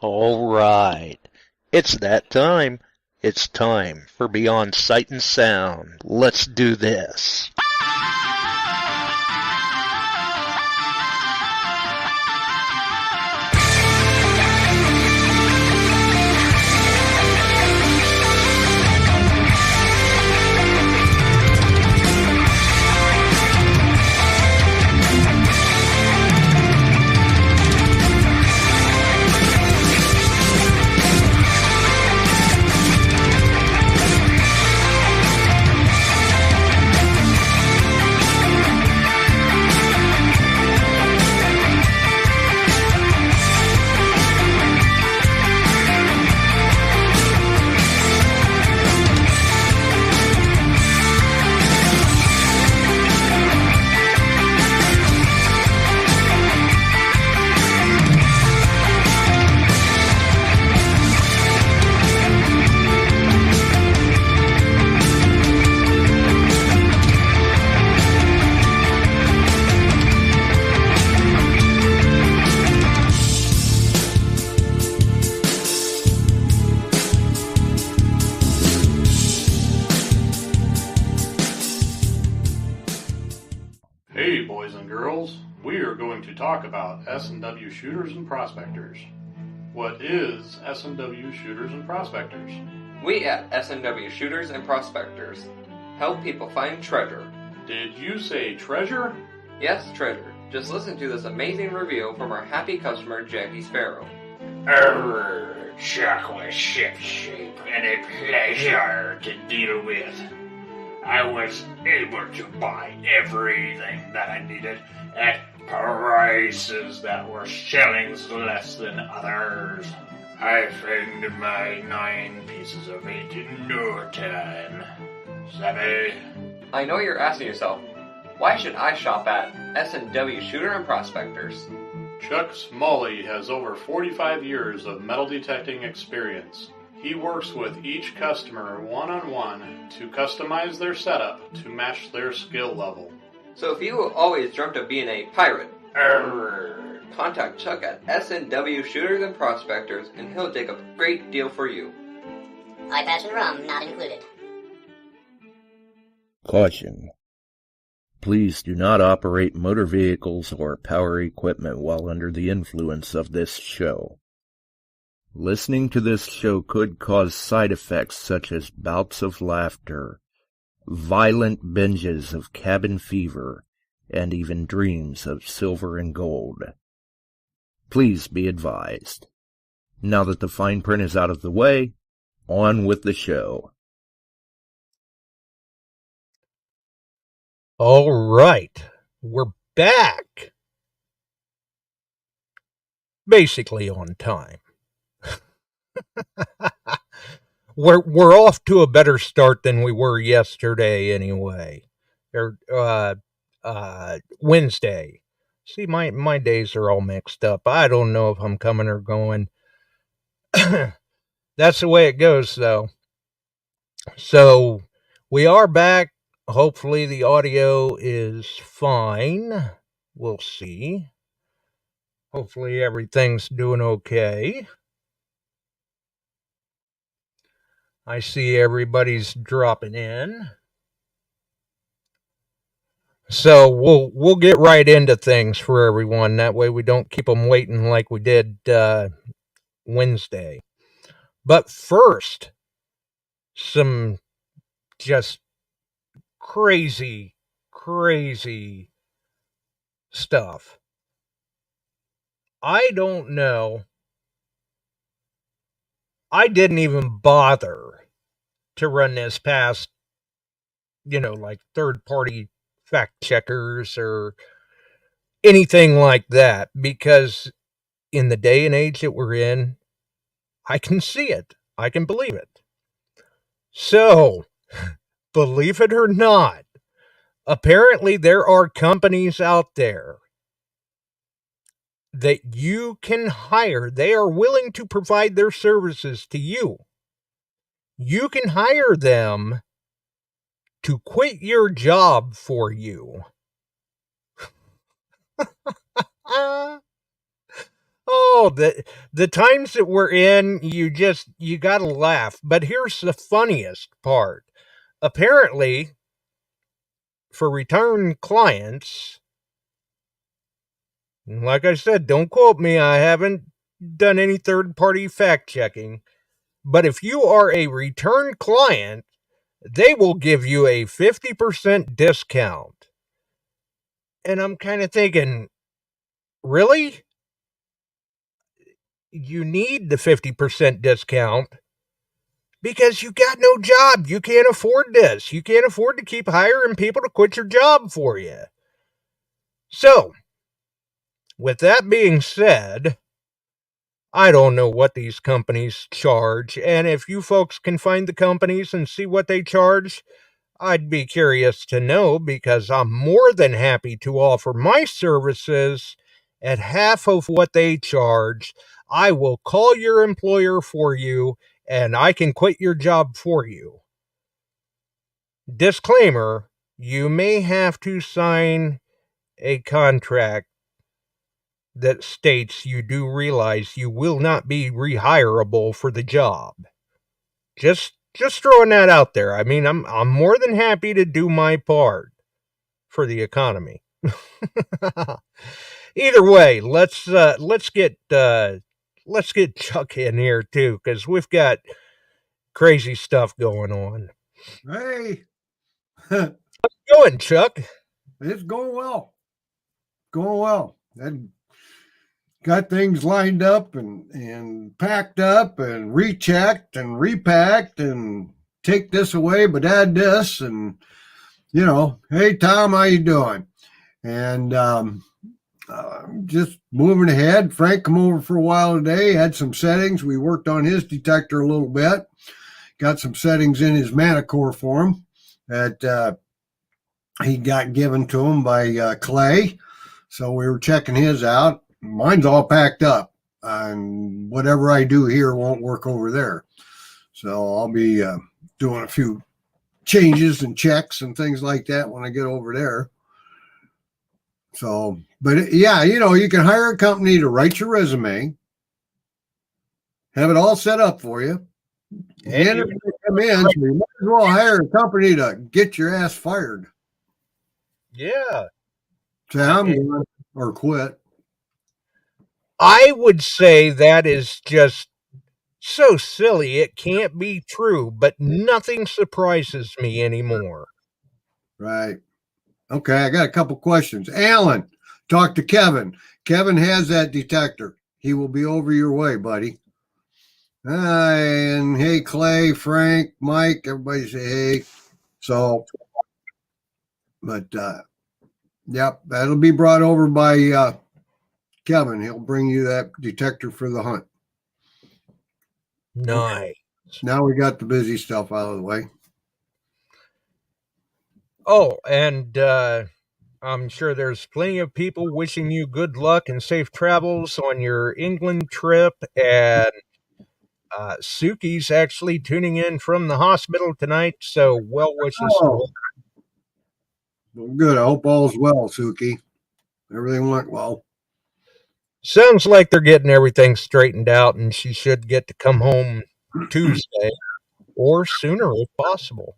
All right. It's that time. It's time for Beyond Sight and Sound. Let's do this. Hey boys and girls, we are going to talk about S&W shooters and prospectors. What is S&W shooters and prospectors? We at S&W Shooters and Prospectors help people find treasure. Did you say treasure? Yes, treasure. Just listen to this amazing review from our happy customer, Jackie Sparrow. Chocolate ship shape and a pleasure to deal with. I was able to buy everything that I needed at prices that were shillings less than others. I found my 9 pieces of 8 in no time. Savvy? I know you're asking yourself, why should I shop at S&W Shooter and Prospectors? Chuck Smalley has over 45 years of metal detecting experience. He works with each customer one-on-one to customize their setup to match their skill level. So if you always dreamt of being a pirate, contact Chuck at S&W Shooters and Prospectors and he'll dig up a great deal for you. Eye patch and rum not included. Caution. Please do not operate motor vehicles or power equipment while under the influence of this show. Listening to this show could cause side effects such as bouts of laughter, violent binges of cabin fever, and even dreams of silver and gold. Please be advised. Now that the fine print is out of the way, on with the show. All right, we're back. Basically on time. We're off to a better start than we were yesterday anyway. Or Wednesday. See, my days are all mixed up. I don't know if I'm coming or going. That's the way it goes though. So we are back. Hopefully the audio is fine. We'll see. Hopefully everything's doing okay. I see everybody's dropping in. So we'll get right into things for everyone. That way we don't keep them waiting like we did Wednesday. But first, some just crazy stuff. I don't know. I didn't even bother to run this past, like third-party fact checkers or anything like that, because in the day and age that we're in, I can see it. I can believe it. So, believe it or not, apparently there are companies out there that you can hire. They are willing to provide their services to you. You can hire them to quit your job for you. Oh know, the times that we're in, you got to laugh. But here's the funniest part. Apparently, for return clients, like I said, don't quote me, I haven't done any third-party fact checking, but if you are a return client, they will give you a 50% discount. And I'm kind of thinking, really? You need the 50% discount because you got no job. You can't afford this. You can't afford to keep hiring people to quit your job for you. So, with that being said, I don't know what these companies charge, and if you folks can find the companies and see what they charge, I'd be curious to know, because I'm more than happy to offer my services at half of what they charge. I will call your employer for you, and I can quit your job for you. Disclaimer, you may have to sign a contract that states you do realize you will not be rehirable for the job. Just throwing that out there. I mean, I'm more than happy to do my part for the economy. Either way, let's get Chuck in here too, because we've got crazy stuff going on. Hey, Going, Chuck? it's going well. Going well. And got things lined up and packed up and rechecked and repacked and take this away, but add this and hey Tom, how you doing? And just moving ahead. Frank come over for a while today, had some settings. We worked on his detector a little bit. Got some settings in his MANTICORE for him that he got given to him by Clay. So we were checking his out. Mine's all packed up, and whatever I do here won't work over there. So I'll be doing a few changes and checks and things like that when I get over there. So, but yeah, you can hire a company to write your resume, have it all set up for you. And if they come in, so you might as well hire a company to get your ass fired. Yeah. Sam, or quit. I would say that is just so silly it can't be true, but nothing surprises me anymore. Right. Okay, I got a couple questions. Alan, talk to Kevin. Kevin has that detector. He will be over your way, buddy. And hey, Clay, Frank, Mike, everybody say hey. So, but yep, that'll be brought over by Kevin. He'll bring you that detector for the hunt. Nice. Now we got the busy stuff out of the way. Oh, and I'm sure there's plenty of people wishing you good luck and safe travels on your England trip. And Suki's actually tuning in from the hospital tonight, so well wishes. Oh. Well, good. I hope all's well, Suki. Everything went well. Sounds like they're getting everything straightened out, and she should get to come home Tuesday or sooner if possible.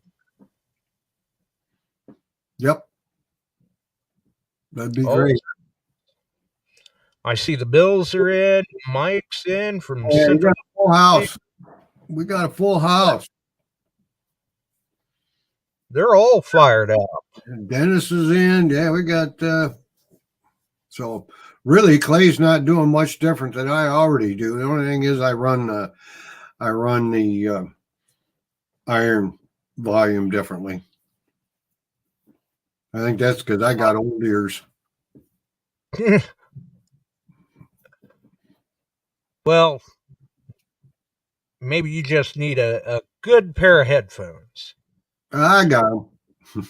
Yep. That'd be great. I see the Bills are in. Mike's in from Central. We got a full house. We got a full house. They're all fired up. Dennis is in. Yeah, we got. So really, Clay's not doing much different than I already do. The only thing is, I run the iron volume differently. I think that's because I got old ears. Well, maybe you just need a good pair of headphones. I got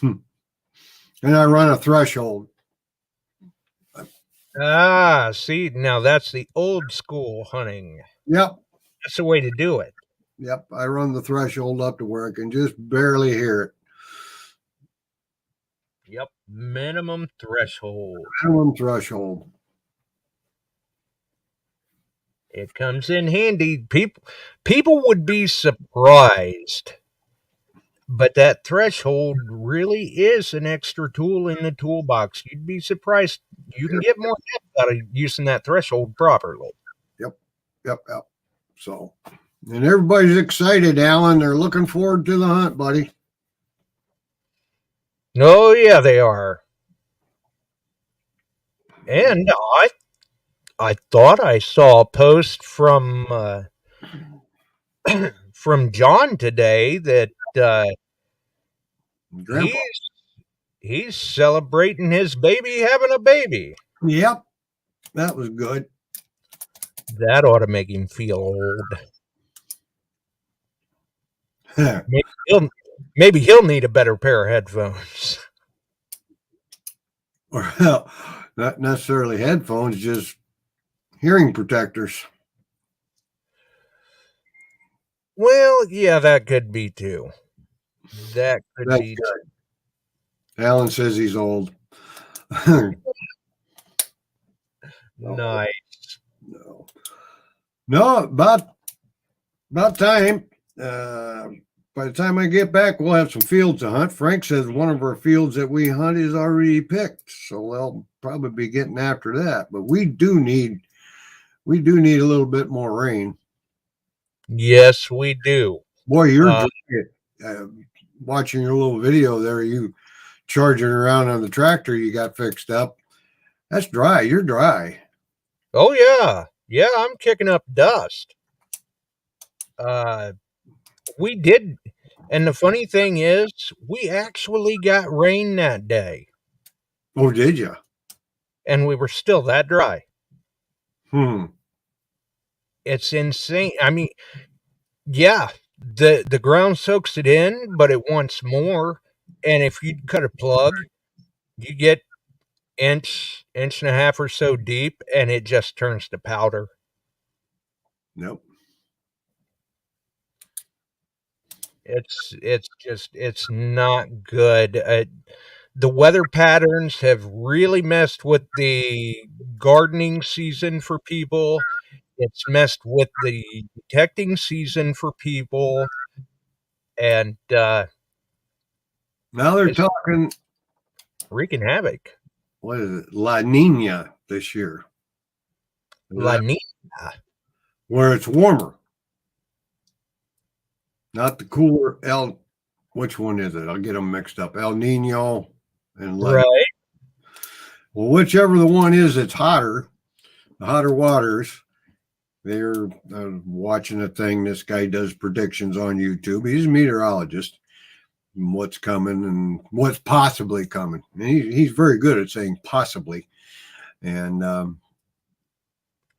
them. And I run a threshold. Ah, see, now that's the old school hunting. Yep. That's the way to do it. Yep. I run the threshold up to where I can just barely hear it. Yep. Minimum threshold. Minimum threshold. It comes in handy. People would be surprised, but that threshold really is an extra tool in the toolbox. You'd be surprised. You can get more out of using that threshold properly. Yep. So, and everybody's excited, Alan. They're looking forward to the hunt, buddy. Oh, yeah, they are. And I thought I saw a post from from John today that Grandpa. he's celebrating his baby having a baby. Yep, that was good. That ought to make him feel old. Maybe he'll need a better pair of headphones. Well, not necessarily headphones, just hearing protectors. Well, yeah, that could be too. That could That's be good. Alan says he's old. Nice. No, about time. By the time I get back, we'll have some fields to hunt. Frank says one of our fields that we hunt is already picked, so they'll probably be getting after that. But we do need a little bit more rain. Yes, we do. Boy, you're watching your little video there. You charging around on the tractor you got fixed up. That's dry. You're dry. Oh yeah, I'm kicking up dust. We did, and the funny thing is, we actually got rain that day. Oh, did you? And we were still that dry. It's insane. I mean, yeah, the ground soaks it in, but it wants more. And if you cut a plug, you get inch and a half or so deep, and it just turns to powder. Nope. It's not good. The weather patterns have really messed with the gardening season for people. It's messed with the detecting season for people. And now they're talking wreaking havoc. What is it? La Nina this year. La Nina. Where it's warmer. Not the cooler which one is it? I'll get them mixed up. El Nino and La Nina. Right. Well, whichever the one is that's hotter, the hotter waters, they're watching a thing. This guy does predictions on YouTube. He's a meteorologist. What's coming and what's possibly coming. And he's very good at saying possibly. And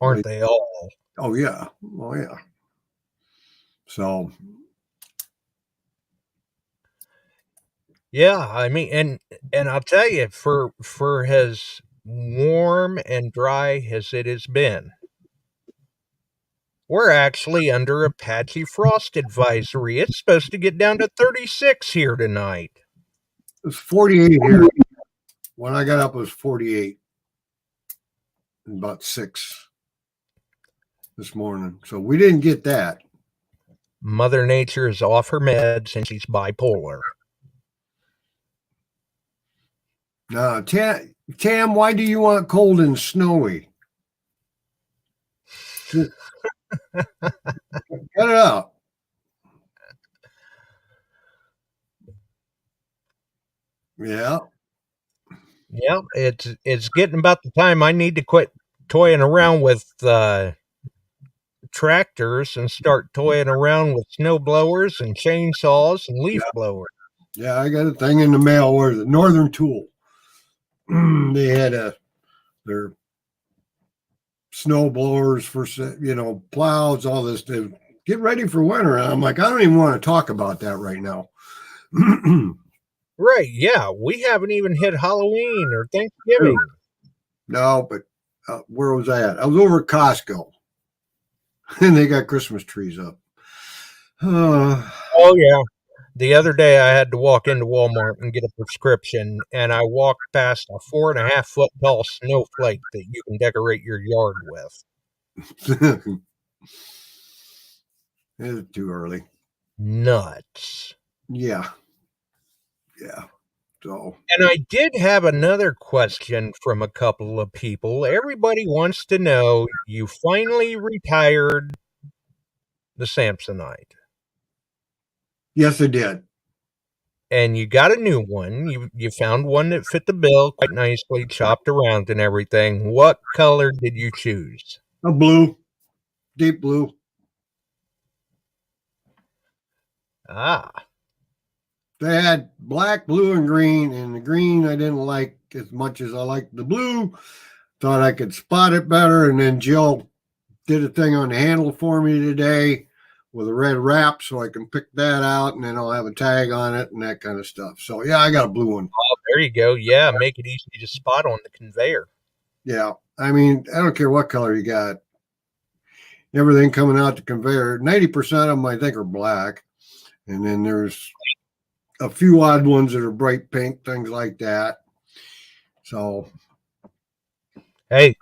aren't they all? Oh yeah. So yeah, I mean, and I'll tell you, for as warm and dry as it has been, we're actually under a patchy frost advisory. It's supposed to get down to 36 here tonight. It was 48 here. When I got up, it was 48. About 6 this morning. So we didn't get that. Mother Nature is off her meds and she's bipolar. Now, Tam, why do you want cold and snowy? Get it out. Yeah. Yeah, it's getting about the time I need to quit toying around with tractors and start toying around with snow blowers and chainsaws and leaf blowers. Yeah, I got a thing in the mail where the Northern Tool. They had their snow blowers for, plows, all this to get ready for winter. And I'm like, I don't even want to talk about that right now. Right, yeah. We haven't even hit Halloween or Thanksgiving. No, but where was I at? I was over at Costco. And they got Christmas trees up. Oh, yeah. The other day I had to walk into Walmart and get a prescription, and I walked past a 4.5 foot tall snowflake that you can decorate your yard with. It's too early. Nuts. Yeah. So, And I did have another question from a couple of people. Everybody wants to know, you finally retired the Samsonite yes, I did. and you got a new one. You found one that fit the bill quite nicely, chopped around and everything. What color did you choose? A blue, deep blue. Ah, They had black, blue, and green, and the green I didn't like as much as I liked the blue. Thought I could spot it better, and then Jill did a thing on the handle for me today with a red wrap, so I can pick that out, and then I'll have a tag on it and that kind of stuff. So yeah, I got a blue one. oh, there you go. Yeah, make it easy to spot on the conveyor. Yeah, I mean, I don't care what color you got. Everything coming out the conveyor, 90% of them I think are black, and then there's a few odd ones that are bright pink, things like that. So, Hey,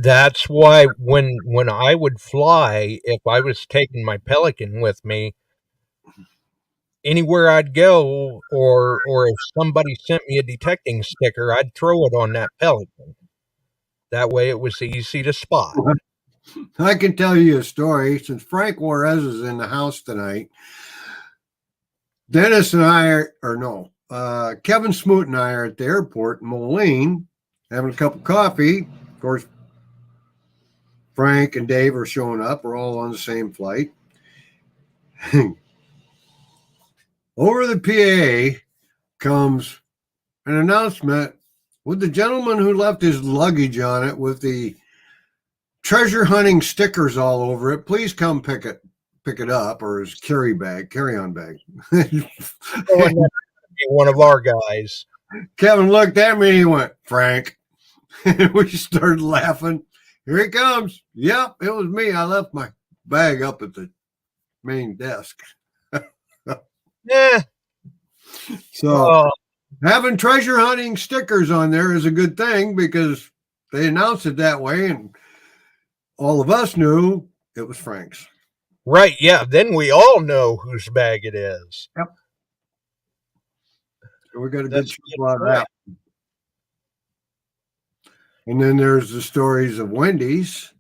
that's why when I would fly, if I was taking my Pelican with me, anywhere I'd go, or if somebody sent me a detecting sticker, I'd throw it on that Pelican. That way it was easy to spot. I can tell you a story. Since Frank Juarez is in the house tonight, Dennis and I Kevin Smoot and I are at the airport in Moline having a cup of coffee. Of course, Frank and Dave are showing up. We're all on the same flight. Over the PA comes an announcement with the gentleman who left his luggage on it with the treasure hunting stickers all over it. Please come pick it up, or his carry-on bag. One of our guys. Kevin looked at me and he went, Frank. And we started laughing. Here he comes. Yep, it was me. I left my bag up at the main desk. Yeah. So having treasure hunting stickers on there is a good thing because they announced it that way and all of us knew it was Frank's. Right, yeah. Then we all know whose bag it is. Yep. So we got a good chuckle out of that. And then there's the stories of Wendy's.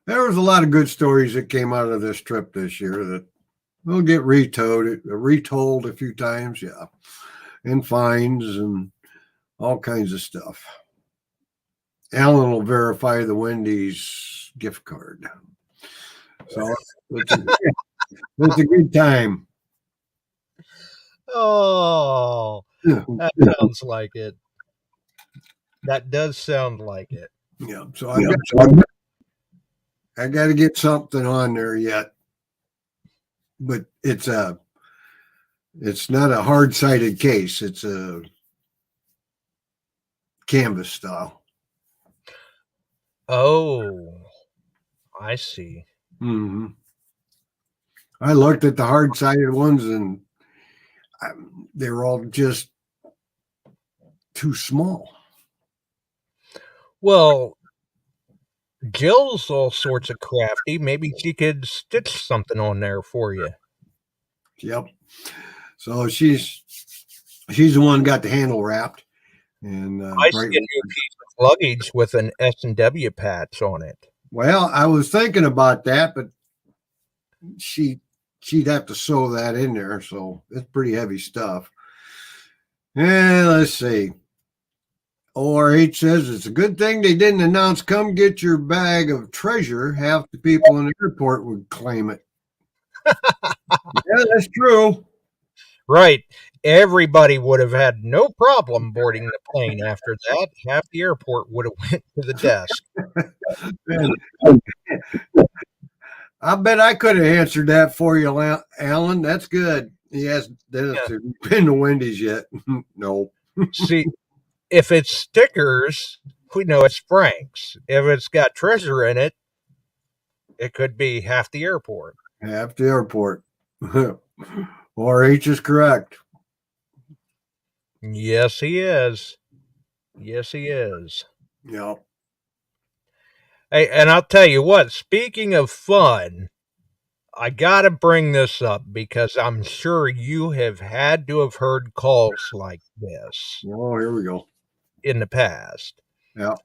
There was a lot of good stories that came out of this trip this year that will get retold a few times, yeah. And fines and all kinds of stuff. Alan will verify the Wendy's gift card. So it's a good time. Oh, that sounds like it. That does sound like it. Yeah. So I got to get something on there yet, but it's not a hard-sided case. It's a canvas style. Oh, I see. Mm-hmm. I looked at the hard-sided ones and they were all just too small. Well, Jill's all sorts of crafty. Maybe she could stitch something on there for you. Yep. So she's the one got the handle wrapped. And I see a new piece of luggage with an S&W patch on it. Well, I was thinking about that, but she'd have to sew that in there, so it's pretty heavy stuff. And let's see. ORH says it's a good thing they didn't announce, come get your bag of treasure. Half the people in the airport would claim it. Yeah, that's true. Right. Everybody would have had no problem boarding the plane after that. Half the airport would have went to the desk. I bet I could have answered that for you, Alan. That's good. Yes, Dennis, have you been to Wendy's yet? No. See, if it's stickers, we know it's Frank's. If it's got treasure in it, it could be half the airport. Half the airport. RH is correct. Yes, he is. Yes, he is. Yeah. Hey, and I'll tell you what, speaking of fun, I gotta bring this up because I'm sure you have had to have heard calls like this Oh, here we go. in the past. Yeah.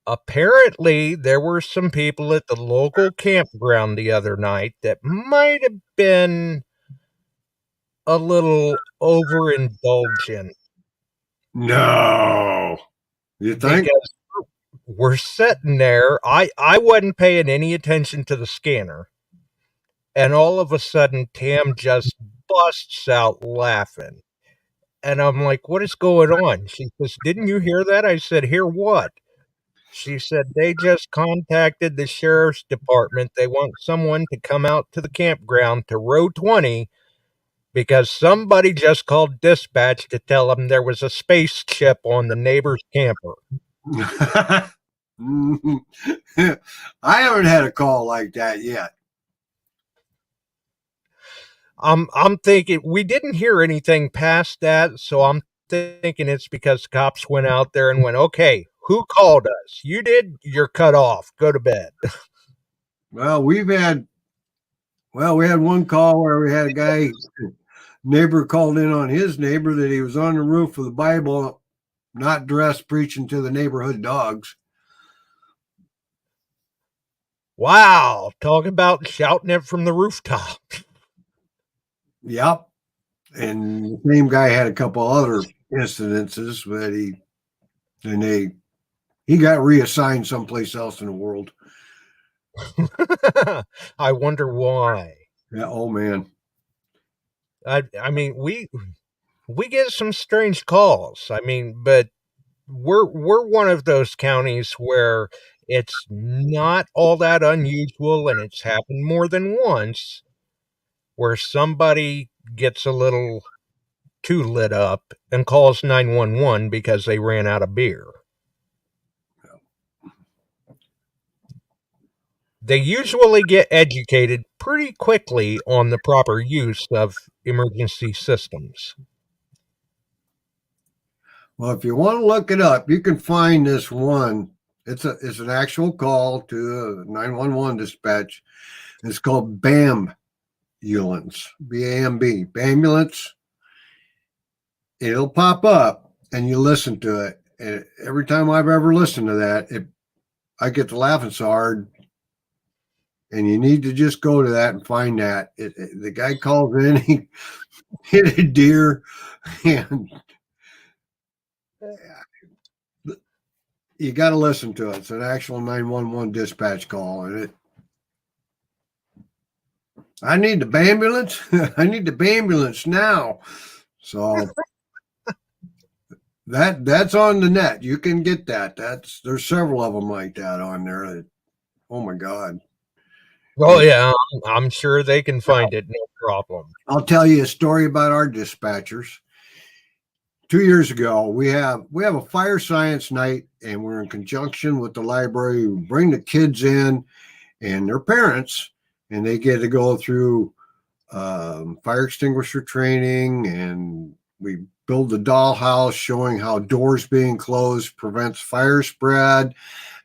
Apparently, there were some people at the local campground the other night that might have been a little overindulgent. No. You think? Because we're sitting there. I wasn't paying any attention to the scanner. And all of a sudden, Tam just busts out laughing. And I'm like, what is going on? She says, didn't you hear that? I said, hear what? She said, they just contacted the sheriff's department. They want someone to come out to the campground to row 20 because somebody just called dispatch to tell them there was a spaceship on the neighbor's camper. I haven't had a call like that yet. I'm thinking we didn't hear anything past that, so I'm thinking it's because the cops went out there and went, okay, who called us? You did? You're cut off. Go to bed. Well, we had one call where we had a guy, neighbor called in on his neighbor that he was on the roof of the Bible, not dressed, preaching to the neighborhood dogs. Wow. Talk about shouting it from the rooftop. Yep. And the same guy had a couple other incidences, but he got reassigned someplace else in the world. I wonder why. Yeah, oh man. I mean, we get some strange calls. I mean, but we're one of those counties where it's not all that unusual, and it's happened more than once, where somebody gets a little too lit up and calls 911 because they ran out of beer. They usually get educated pretty quickly on the proper use of emergency systems. Well, if you want to look it up, you can find this one. It's an actual call to a 911 dispatch. It's called BAMBulance, B-A-M-B, Bambulance. It'll pop up and you listen to it. And every time I've ever listened to that, I get to laughing so hard. And you need to just go to that and find that. The guy calls in, he hit a deer, and you got to listen to it. It's an actual 911 dispatch call, and I need the ambulance. I need the ambulance now. So that's on the net. You can get that. There's several of them like that on there. Oh my God. Oh yeah, I'm sure they can find it, no problem. I'll tell you a story about our dispatchers. 2 years ago, we have a fire science night, and we're in conjunction with the library. We bring the kids in and their parents, and they get to go through fire extinguisher training, and we build the dollhouse showing how doors being closed prevents fire spread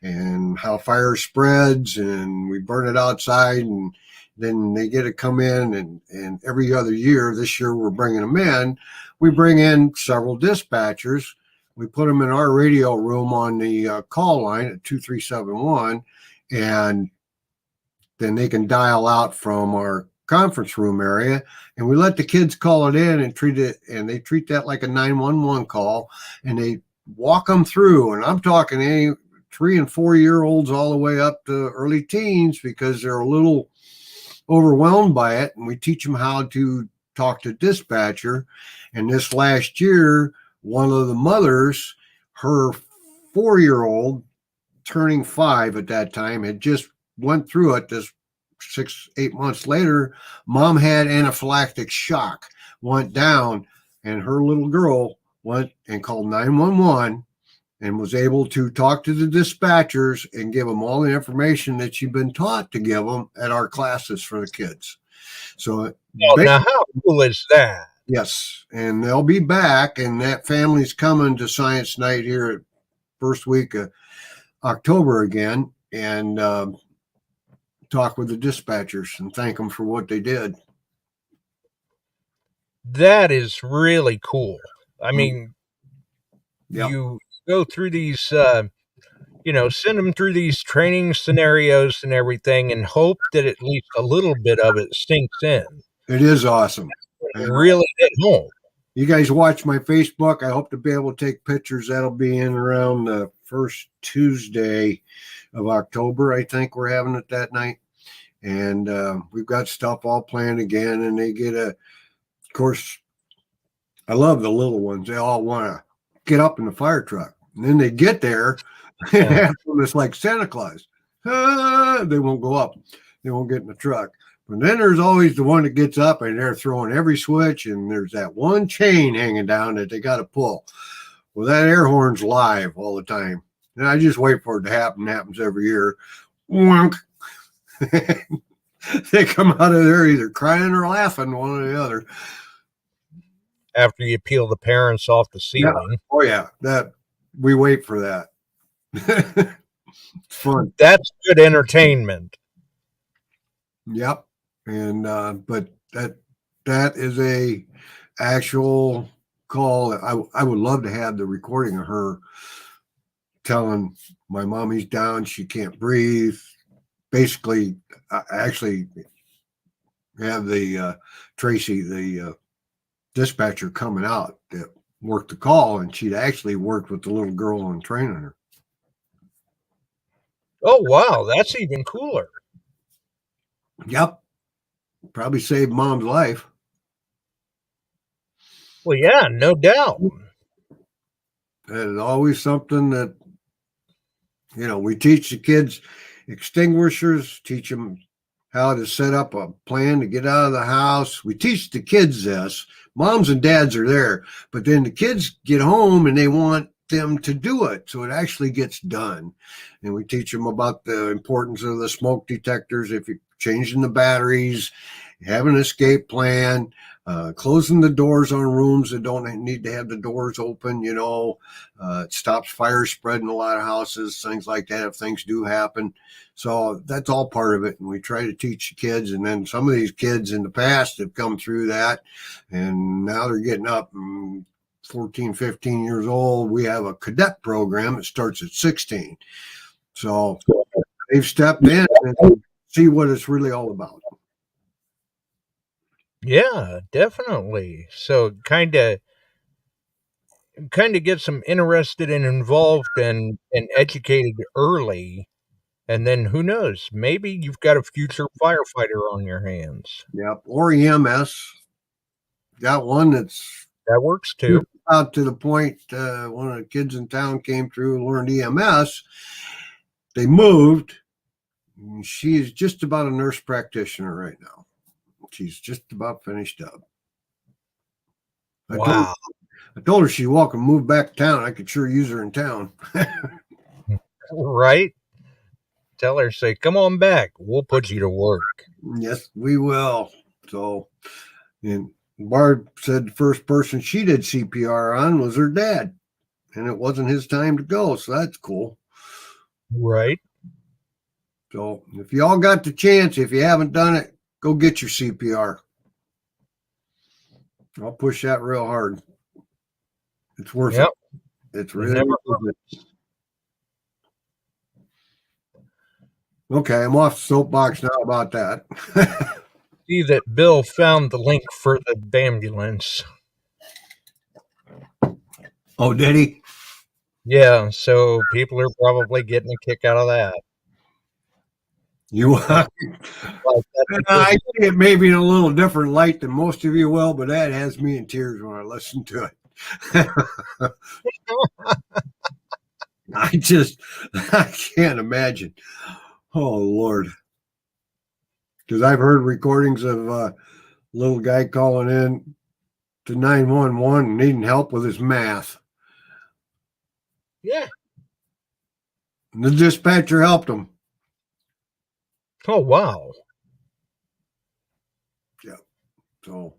and how fire spreads, and we burn it outside, and then they get to come in, and every other year, this year we're bringing them in. We bring in several dispatchers. We put them in our radio room on the call line at 2371, and then they can dial out from our conference room area, and we let the kids call it in and treat it, and they treat that like a 911 call, and they walk them through. And I'm talking any 3 and 4 year olds all the way up to early teens, because they're a little overwhelmed by it, and we teach them how to talk to dispatcher. And this last year, one of the mothers, her 4-year-old turning 5 at that time, had just went through it. This 6-8 months later, mom had anaphylactic shock, went down, and her little girl went and called 911 and was able to talk to the dispatchers and give them all the information that she'd been taught to give them at our classes for the kids. So now how cool is that? Yes, and they'll be back, and that family's coming to Science Night here at first week of October again, and talk with the dispatchers and thank them for what they did. That is really cool. I mean, Yep. you go through these, send them through these training scenarios and everything and hope that at least a little bit of it sinks in. It is awesome. And really hit home. You guys watch my Facebook. I hope to be able to take pictures. That'll be in around the first Tuesday of October. I think we're having it that night. And we've got stuff all planned again. And they get of course, I love the little ones. They all want to get up in the fire truck. And then they get there and it's like Santa Claus. They won't go up. They won't get in the truck. But then there's always the one that gets up and they're throwing every switch, and there's that one chain hanging down that they got to pull. Well, that air horn's live all the time. And I just wait for it to happen. It happens every year. Wonk. They come out of there either crying or laughing, one or the other. After you peel the parents off the ceiling. Yeah. Oh, yeah. That we wait for that. It's fun. That's good entertainment. Yep. And but that is a actual call. I would love to have the recording of her telling my mommy's down, she can't breathe. Basically, I actually have the Tracy, the dispatcher, coming out that worked the call, and she'd actually worked with the little girl and training her. Oh, wow. That's even cooler. Yep. Probably saved mom's life. Well, yeah, no doubt. It's always something that, we teach the kids extinguishers, teach them how to set up a plan to get out of the house. We teach the kids this. Moms and dads are there, but then the kids get home and they want them to do it, so it actually gets done. And we teach them about the importance of the smoke detectors, if you're changing the batteries, have an escape plan, closing the doors on rooms that don't need to have the doors open. It stops fire spreading a lot of houses, things like that, if things do happen. So that's all part of it. And we try to teach the kids. And then some of these kids in the past have come through that, and now they're getting up and 14, 15 years old. We have a cadet program that starts at 16. So they've stepped in and see what it's really all about. Yeah, definitely. So kind of gets them interested and involved and educated early. And then who knows, maybe you've got a future firefighter on your hands. Yep. Or EMS. Got one that works too. Out to the point, one of the kids in town came through and learned EMS. They moved. She's just about a nurse practitioner right now. She's just about finished up. Wow. I told her she's welcome to move back to town. I could sure use her in town. Right? Tell her, say, come on back. We'll put you to work. Yes, we will. So, and Barb said the first person she did CPR on was her dad, and it wasn't his time to go. So that's cool. Right. So if you all got the chance, if you haven't done it, go get your CPR. I'll push that real hard. It's worth it. It's really worth it. Okay, I'm off the soapbox now about that. See that Bill found the link for the ambulance. Oh, did he? Yeah, so people are probably getting a kick out of that. I see it maybe in a little different light than most of you will, but that has me in tears when I listen to it. I can't imagine. Oh, Lord. Because I've heard recordings of a little guy calling in to 911 needing help with his math. Yeah. And the dispatcher helped him. Oh, wow. Yeah. So.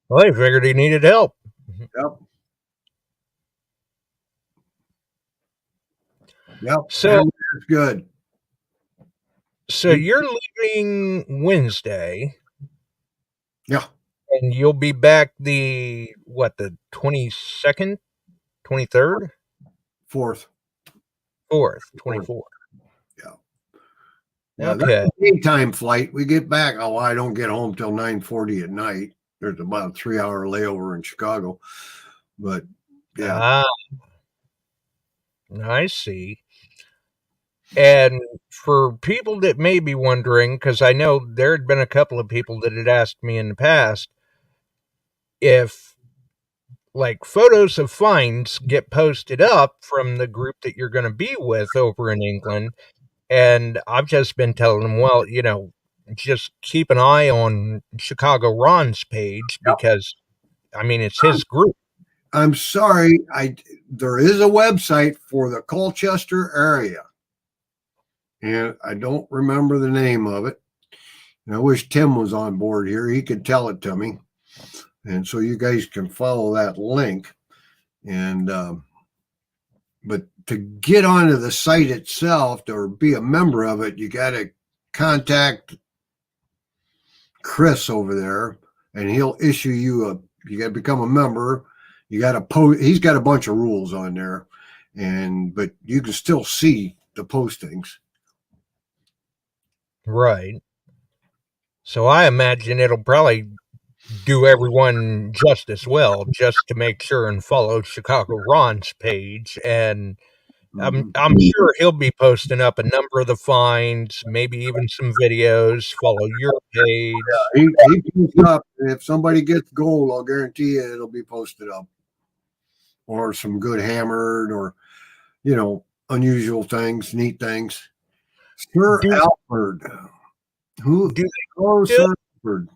Well, they figured he needed help. Yep. Yep. So that's good. So you're leaving Wednesday. Yeah. And you'll be back the 22nd, 23rd, 4th. 4th, 24th. Yeah, Okay. that's a daytime flight. We get back. Oh, I don't get home till 9:40 at night. There's about a 3-hour layover in Chicago. But yeah. I see. And for people that may be wondering, because I know there had been a couple of people that had asked me in the past, if like photos of finds get posted up from the group that you're going to be with over in England, and I've just been telling them, well, just keep an eye on Chicago Ron's page because, I mean, it's his group. I'm sorry. There is a website for the Colchester area, and I don't remember the name of it. And I wish Tim was on board here. He could tell it to me, and so you guys can follow that link. And but to get onto the site itself or be a member of it, you got to contact Chris over there, and he'll issue you you got to become a member. You got to post. He's got a bunch of rules on there, but you can still see the postings. Right. So I imagine it'll probably do everyone just as well, just to make sure and follow Chicago Ron's page. And I'm sure he'll be posting up a number of the finds, maybe even some videos. Follow your page. Yeah, he posts up. If somebody gets gold, I'll guarantee you it'll be posted up. Or some good hammered, or unusual things, neat things. Sir Alfred. Who? Sir Alfred.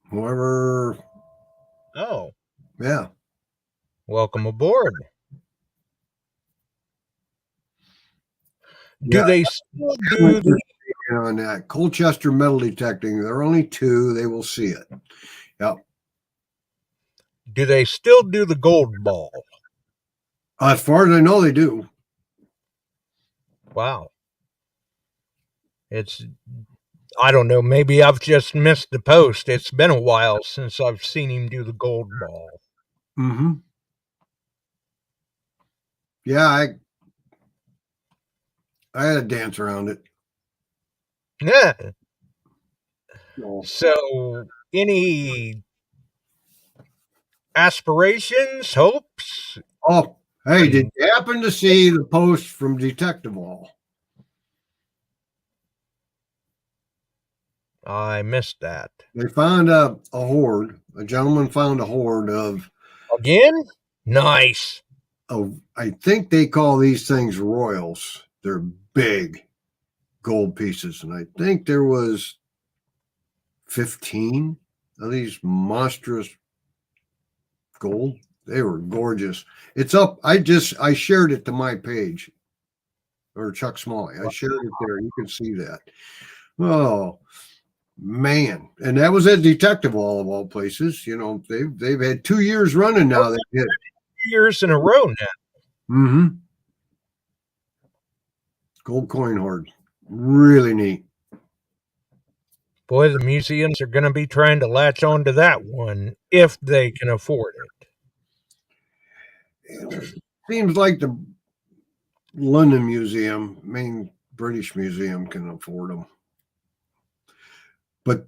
Whoever. Oh. Yeah. Welcome aboard. Do they still do on that Colchester metal detecting? There are only 2. They will see it. Yep. Do they still do the gold ball? As far as I know, they do. Wow. I don't know, maybe I've just missed the post. It's been a while since I've seen him do the gold ball. Mm-hmm. Yeah, I had a dance around it. Yeah. So, any aspirations, hopes? Oh, hey, did you happen to see the post from Detective Hall? I missed that. They found a hoard. A gentleman found a hoard of. Again? Nice. Oh, I think they call these things royals. They're big gold pieces, and I think there was 15 of these monstrous gold. They were gorgeous. It's up. I shared it to my page, or Chuck Smalley. I shared it there. You can see that. Oh man, and that was at Detective Hall of all places. They've had 2 years running now. They did 2 years in a row now. Mm-hmm. Gold coin hoard. Really neat. Boy, the museums are going to be trying to latch on to that one if they can afford it. Seems like the London Museum, main British Museum, can afford them. But,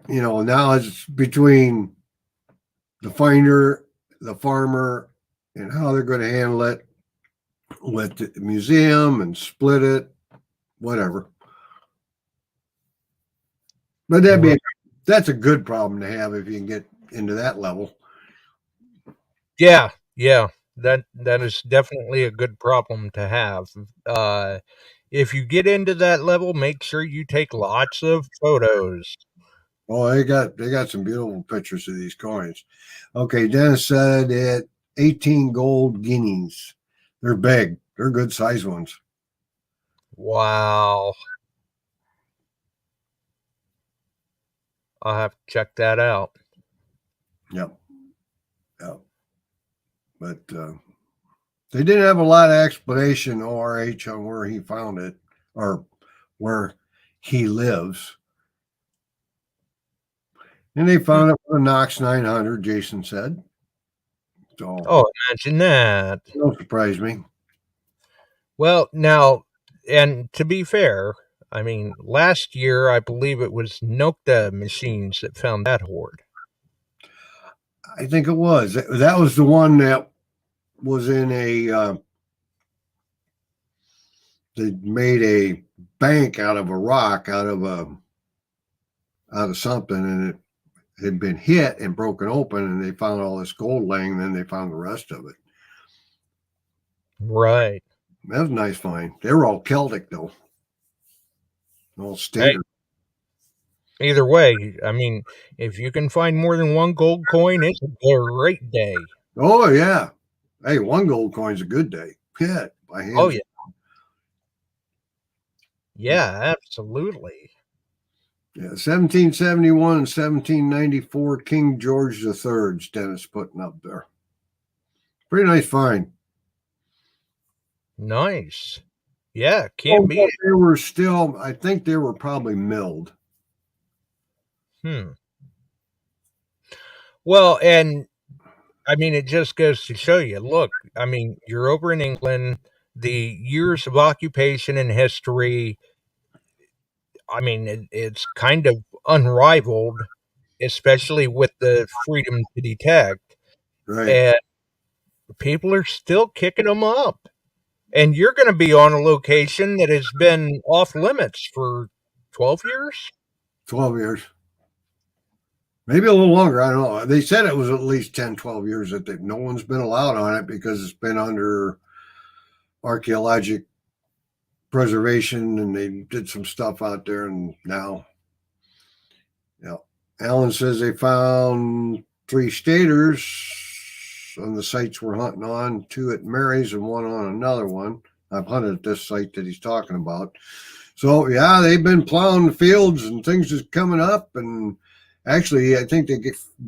now it's between the finder, the farmer, and how they're going to handle it with the museum and split it, whatever. But that's a good problem to have if you can get into that level. Yeah. That is definitely a good problem to have. If you get into that level, make sure you take lots of photos. Oh, they got some beautiful pictures of these coins. Okay, Dennis said at 18 gold guineas. They're big. They're good size ones. Wow. I'll have to check that out. Yep. But They didn't have a lot of explanation, ORH, on where he found it or where he lives. And they found it with a Knox 900, Jason said. So, Oh, imagine that. don't surprise me. Well, now, and to be fair, I mean, last year I believe it was Nokta Machines that found that hoard. I think it was. That was the one that was in a. They made a bank out of a rock, out of something, and it had been hit and broken open, and they found all this gold laying. And then they found the rest of it. Right. That was a nice find. They were all Celtic, though. All standard. Hey, either way, I mean, if you can find more than one gold coin, it's a great day. Oh, yeah. Hey, one gold coin's a good day. Yeah, by hand. Oh, yeah. Yeah, absolutely. Yeah, 1771 and 1794 King George III's Dennis putting up there. Pretty nice find. Nice. Yeah, can't beat it. They were still, I think they were probably milled. Well, and I mean, it just goes to show you, look, I mean, you're over in England, the years of occupation and history, I mean, it's kind of unrivaled, especially with the freedom to detect. Right. And people are still kicking them up. And you're going to be on a location that has been off limits for 12 years? 12 years. Maybe a little longer. I don't know. They said it was at least 10, 12 years that no one's been allowed on it because it's been under archaeologic preservation, and they did some stuff out there. And now, yeah. Alan says they found 3 staters on the sites we're hunting on, 2 at Mary's and 1 on another one. I've hunted at this site that he's talking about. So, yeah, they've been plowing the fields and things just coming up. And actually, I think they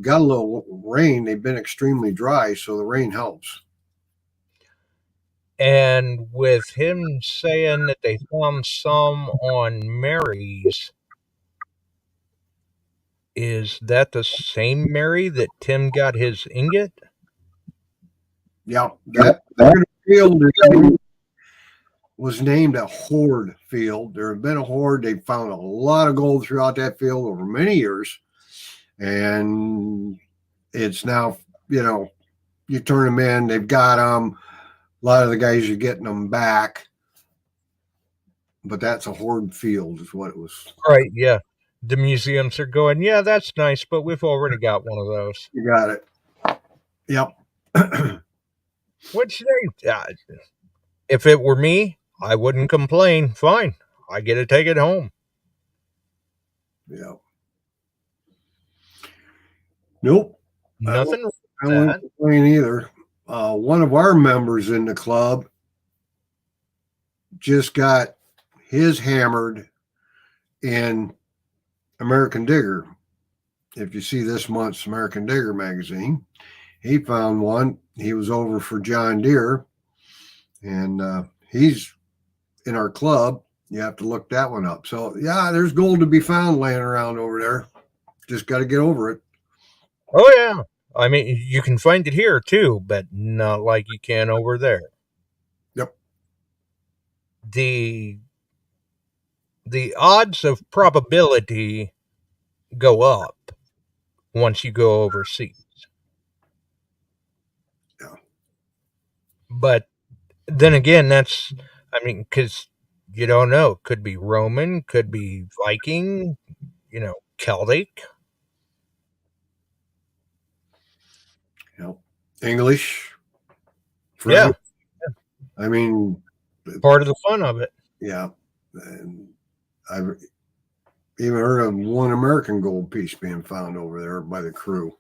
got a little rain. They've been extremely dry, so the rain helps. And with him saying that they found some on Mary's, is that the same Mary that Tim got his ingot? Yeah, that field was named a hoard field. There had been a hoard. They found a lot of gold throughout that field over many years. And it's now, you turn them in, they've got them. A lot of the guys are getting them back. But that's a hoard field is what it was. Right, yeah. The museums are going, yeah, that's nice, but we've already got one of those. You got it. Yep. Which if it were me, I wouldn't complain. Fine. I get to take it home. Yeah. Nope. Nothing. I wouldn't complain either. One of our members in the club just got his hammered in American Digger. If you see this month's American Digger magazine, he found one. He was over for John Deere, and he's in our club. You have to look that one up. So, yeah, there's gold to be found laying around over there. Just got to get over it. Oh, yeah. I mean, you can find it here, too, but not like you can over there. Yep. The odds of probability go up once you go overseas. Yeah. But then again, because you don't know. Could be Roman, could be Viking, Celtic. Yep. English. Yeah. I mean, part of the fun of it. Yeah. And I've even heard of one American gold piece being found over there by the crew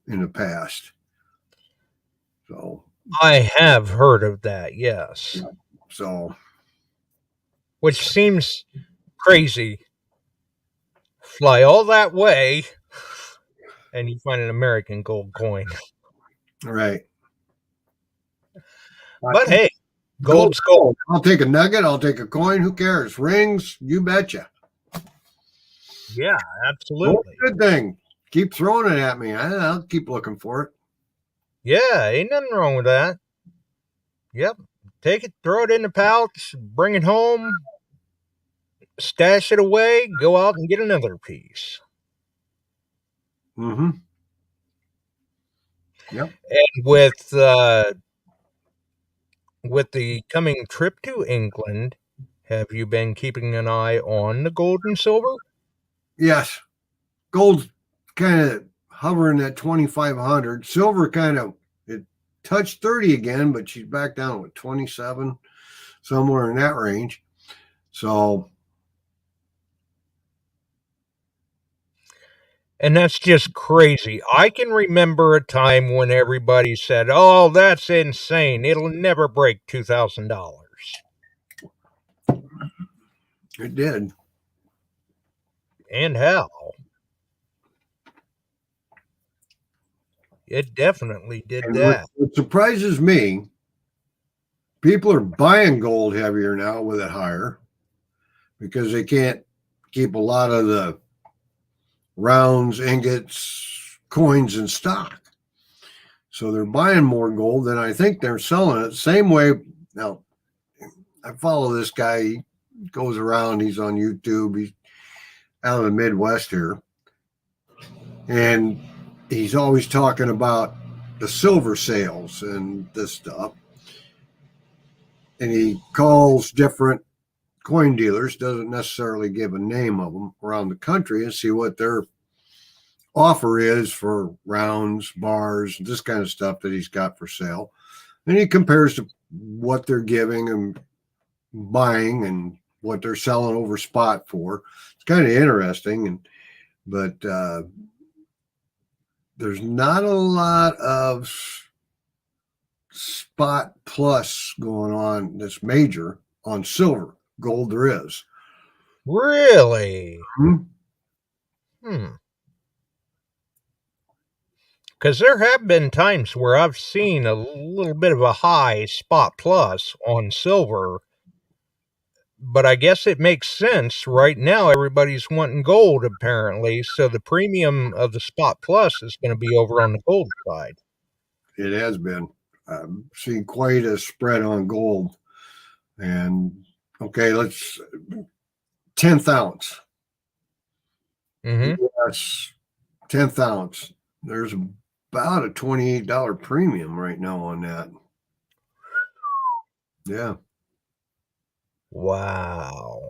in the past. So I have heard of that, yes. Yeah. So, which seems crazy. Fly all that way and you find an American gold coin. Right. But hey, gold's gold. I'll take a nugget. I'll take a coin. Who cares? Rings, you betcha. Yeah, absolutely. Good thing. Keep throwing it at me. I'll keep looking for it. Yeah, ain't nothing wrong with that. Yep. Take it, throw it in the pouch, bring it home, stash it away, go out and get another piece. Mm-hmm. Yep. And with the coming trip to England, have you been keeping an eye on the gold and silver? Yes. Gold's kind of hovering at 2,500. Silver kind of, it touched 30 again, but she's back down with 27, somewhere in that range. So. And that's just crazy. I can remember a time when everybody said, oh, that's insane. It'll never break $2,000. It did. And how? It definitely did that. What surprises me, people are buying gold heavier now with it higher because they can't keep a lot of the rounds, ingots, coins in stock. So they're buying more gold than I think they're selling it. Same way. Now, I follow this guy. He goes around. He's on YouTube. He's out of the Midwest here. And he's always talking about the silver sales and this stuff. And he calls different coin dealers, doesn't necessarily give a name of them, around the country and see what their offer is for rounds, bars, this kind of stuff that he's got for sale. And he compares to what they're giving and buying and what they're selling over spot for. It's kind of interesting. But there's not a lot of spot plus going on that's major on silver. Gold there is. Really? Because there have been times where I've seen a little bit of a high spot plus on silver, but I guess it makes sense. Right now, everybody's wanting gold, apparently, so the premium of the spot plus is going to be over on the gold side. It has been. I've seen quite a spread on gold. And, okay, let's 10th ounce. Mm-hmm. Yes, 10th ounce. There's about a $28 premium right now on that. Yeah. Wow.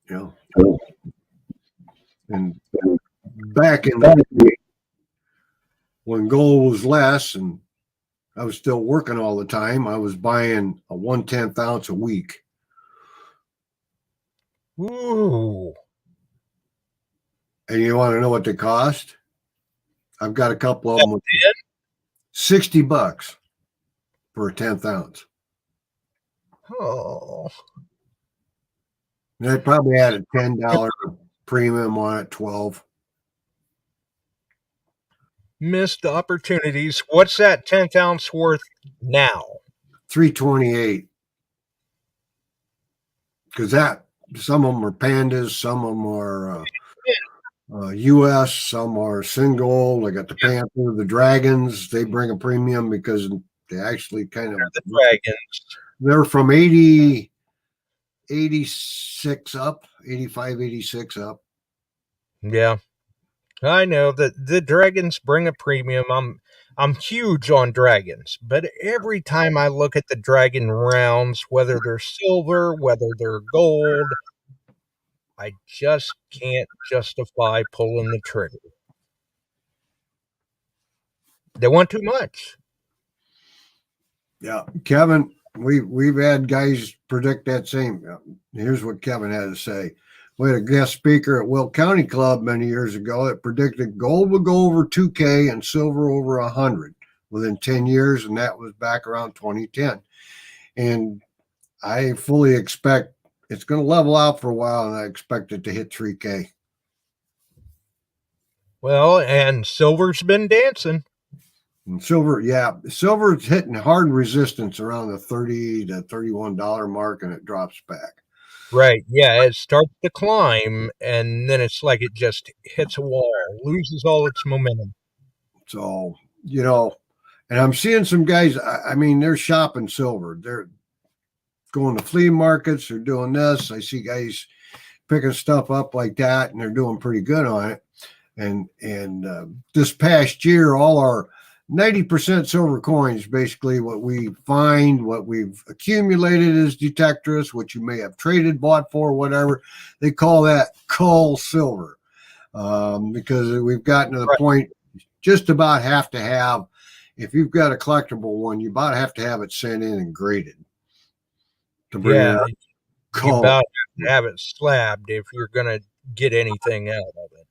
Yeah. And back in the day, when gold was less and I was still working all the time, I was buying a 1/10 ounce a week. Ooh. And you want to know what they cost? I've got a couple of them with $60 for a 10th ounce. Oh. And I probably had a $10 premium on it, 12. Missed opportunities. What's that 10th ounce worth now? $328. Because some of them are pandas, some of them are U.S., some are single. I got the Panther, the Dragons. They bring a premium because they actually kind of the Dragons. They're from 80, 86 up, 85, 86 up. Yeah, I know that the Dragons bring a premium. I'm huge on Dragons, but every time I look at the Dragon rounds, whether they're silver, whether they're gold, I just can't justify pulling the trigger. They want too much. Yeah, Kevin, we've had guys predict that same. Here's what Kevin had to say. We had a guest speaker at Will County Club many years ago that predicted gold would go over 2K and silver over 100 within 10 years, and that was back around 2010. And I fully expect it's going to level out for a while, and I expect it to hit 3K. Well, and silver's been dancing. And silver, yeah, silver's hitting hard resistance around the $30 to $31 mark, and it drops back. Right. Yeah, it starts to climb, and then it's like it just hits a wall, loses all its momentum. So, and I'm seeing some guys, I mean, they're shopping silver. They're going to flea markets. They're doing this. I see guys picking stuff up like that, and they're doing pretty good on it. And this past year, all our 90% silver coins, basically what we find, what we've accumulated as detectors, what you may have traded, bought for, whatever, they call that cull silver, because we've gotten to the point just about have to have, if you've got a collectible one, you about have to have it sent in and graded to bring it up. You about have to have it slabbed if you're going to get anything out of it.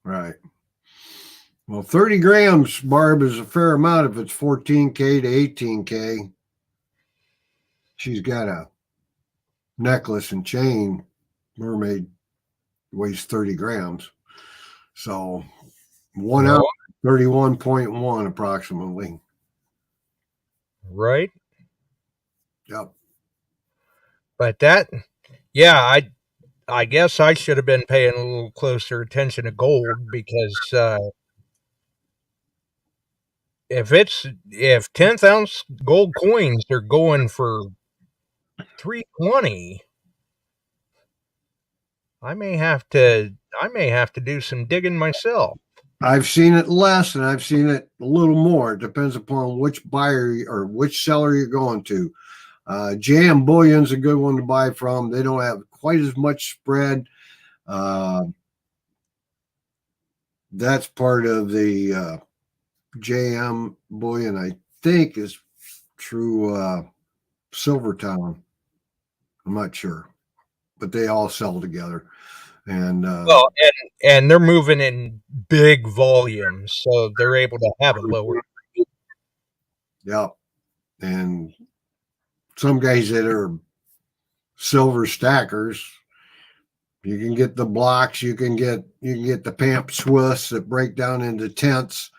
Right. Well, 30 grams, Barb, is a fair amount if it's 14K to 18K. She's got a necklace and chain, mermaid, weighs 30 grams. So 1 ounce, 31.1 approximately. Right. Yep. But that, yeah, I guess I should have been paying a little closer attention to gold, because if 10th ounce gold coins are going for $320, I may have to do some digging myself. I've seen it less and I've seen it a little more. It depends upon which buyer or which seller you're going to. Jam Bullion's a good one to buy from. They don't have quite as much spread. That's part of the JM Bullion, I think, is through Silvertown. I'm not sure, but they all sell together. And and they're moving in big volumes, so they're able to have a lower. Yeah, and some guys that are silver stackers, you can get the blocks, you can get the Pamp Swiss that break down into tenths,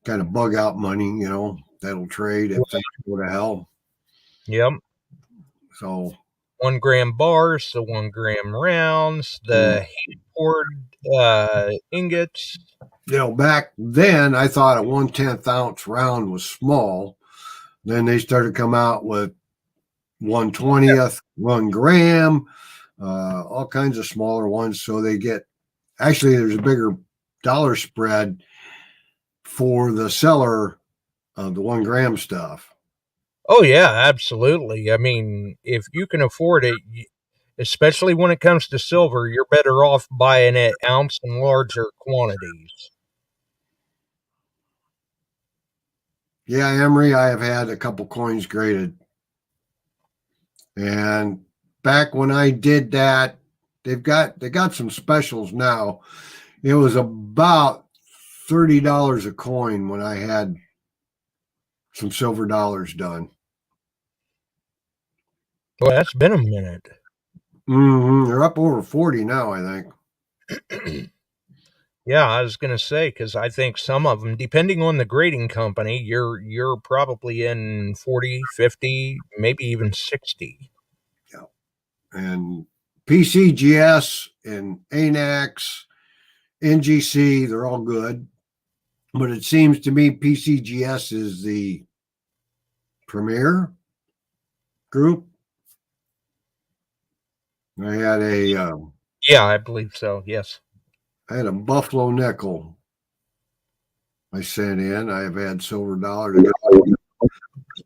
kind of bug out money, that'll trade if they go to hell. Yep. So 1 gram bars, the 1 gram rounds, the heat poured ingots. Back then I thought a 1/10 ounce round was small. Then they started to come out with 1/20th, 1 gram, all kinds of smaller ones. So they get, actually, there's a bigger dollar spread for the seller of the 1 gram stuff. Oh, yeah, absolutely. I mean, if you can afford it, especially when it comes to silver, you're better off buying it ounce and larger quantities. Yeah, Emery, I have had a couple coins graded. And back when I did that, they got some specials now. It was about $30 a coin when I had some silver dollars done. Well, that's been a minute. They're up over 40 now, I think. Yeah, I was going to say, because I think some of them, depending on the grading company, you're probably in 40, 50, maybe even 60. Yeah. And PCGS and ANAX, NGC, they're all good. But it seems to me PCGS is the premier group. I had yeah, I believe so. Yes. I had a Buffalo nickel I sent in. I have had silver dollar. The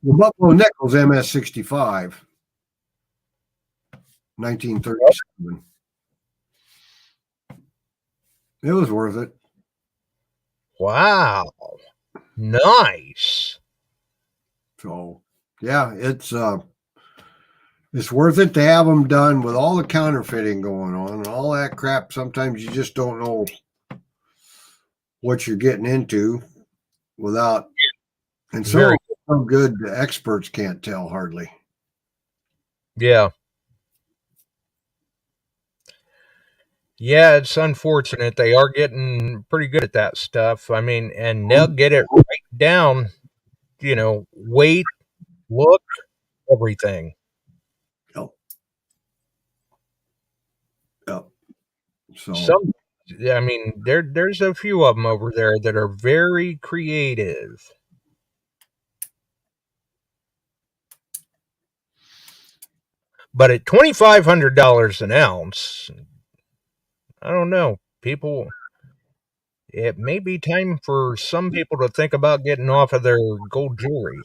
Buffalo nickel's MS65, 1937. It was worth it. Wow. Nice. So, yeah, it's worth it to have them done with all the counterfeiting going on and all that crap. Sometimes you just don't know what you're getting into without, and so good the experts can't tell hardly. Yeah. Yeah, it's unfortunate. They are getting pretty good at that stuff. I mean, and they'll get it right down, weight, look, everything. Yep. Yep. So Some, I mean, there's a few of them over there that are very creative. But at $2,500 an ounce, I don't know. It may be time for some people to think about getting off of their gold jewelry.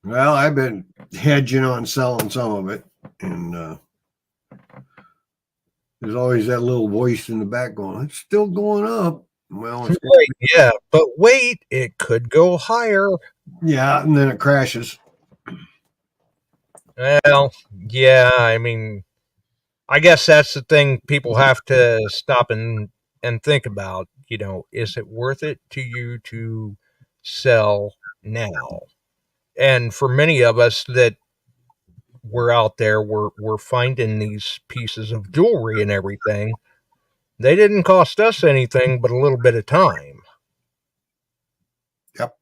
well, I've been hedging on selling some of it, and there's always that little voice in the back going, "It's still going up." Well, it's Right, yeah, but wait, it could go higher. yeah, and then it crashes. Well, yeah, I mean, I guess that's the thing people have to stop and think about. Is it worth it to you to sell now? And for many of us that we're out there, we're finding these pieces of jewelry and everything. They didn't cost us anything but a little bit of time. Yep.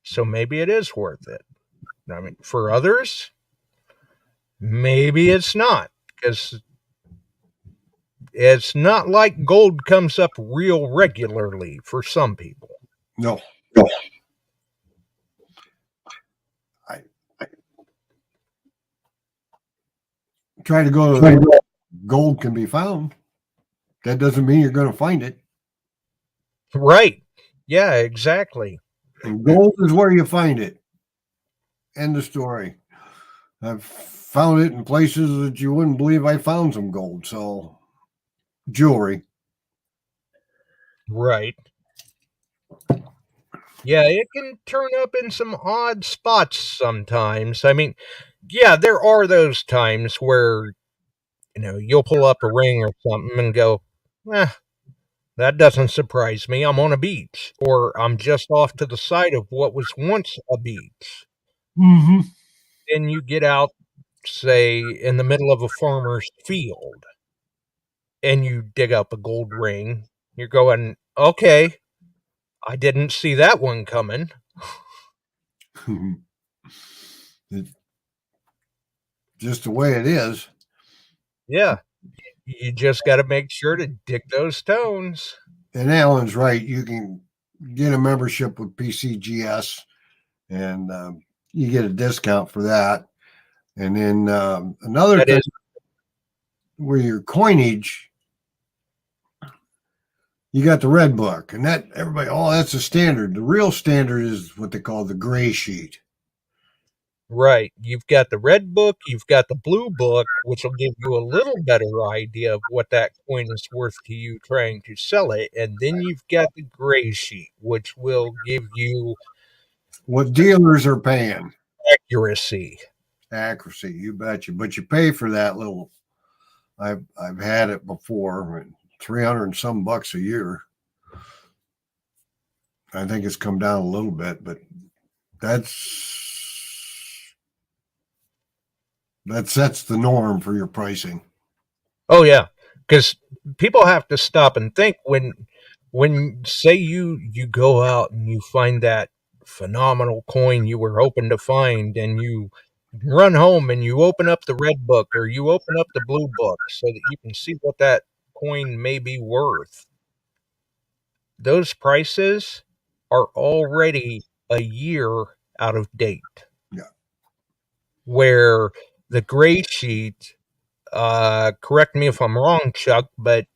So maybe it is worth it. I mean, for others, maybe it's not, because it's not like gold comes up real regularly for some people. No. I try to go to gold can be found. That doesn't mean you're going to find it. Right. Yeah, exactly. And gold is where you find it. End of story. I've found it in places that you wouldn't believe I found some gold. So, jewelry. Right. Yeah, it can turn up in some odd spots sometimes. I mean, yeah, there are those times where, you'll pull up a ring or something and go, that doesn't surprise me. I'm on a beach, or I'm just off to the side of what was once a beach. Mm-hmm. Then you get out, say, in the middle of a farmer's field, and you dig up a gold ring. You're going, okay, I didn't see that one coming. It's just the way it is. Yeah, you just got to make sure to dig those stones. And Alan's right. You can get a membership with PCGS, and you get a discount for that. And then another That thing is, where your coinage, you got the red book, and that everybody, that's a standard. The real standard is what they call the gray sheet. right. You've got the red book, you've got the blue book, which will give you a little better idea of what that coin is worth to you trying to sell it. And then you've got the gray sheet, which will give you What dealers are paying. accuracy. Accuracy, you betcha. But you pay for that little. I've had it before, 300 and some bucks a year. I think it's come down a little bit, but that sets the norm for your pricing. Oh yeah, because people have to stop and think when say you go out and you find that phenomenal coin you were hoping to find, and you run home and you open up the red book or you open up the blue book so that you can see what that coin may be worth. Those prices are already a year out of date. Yeah. Where the gray sheet, correct me if I'm wrong, Chuck, but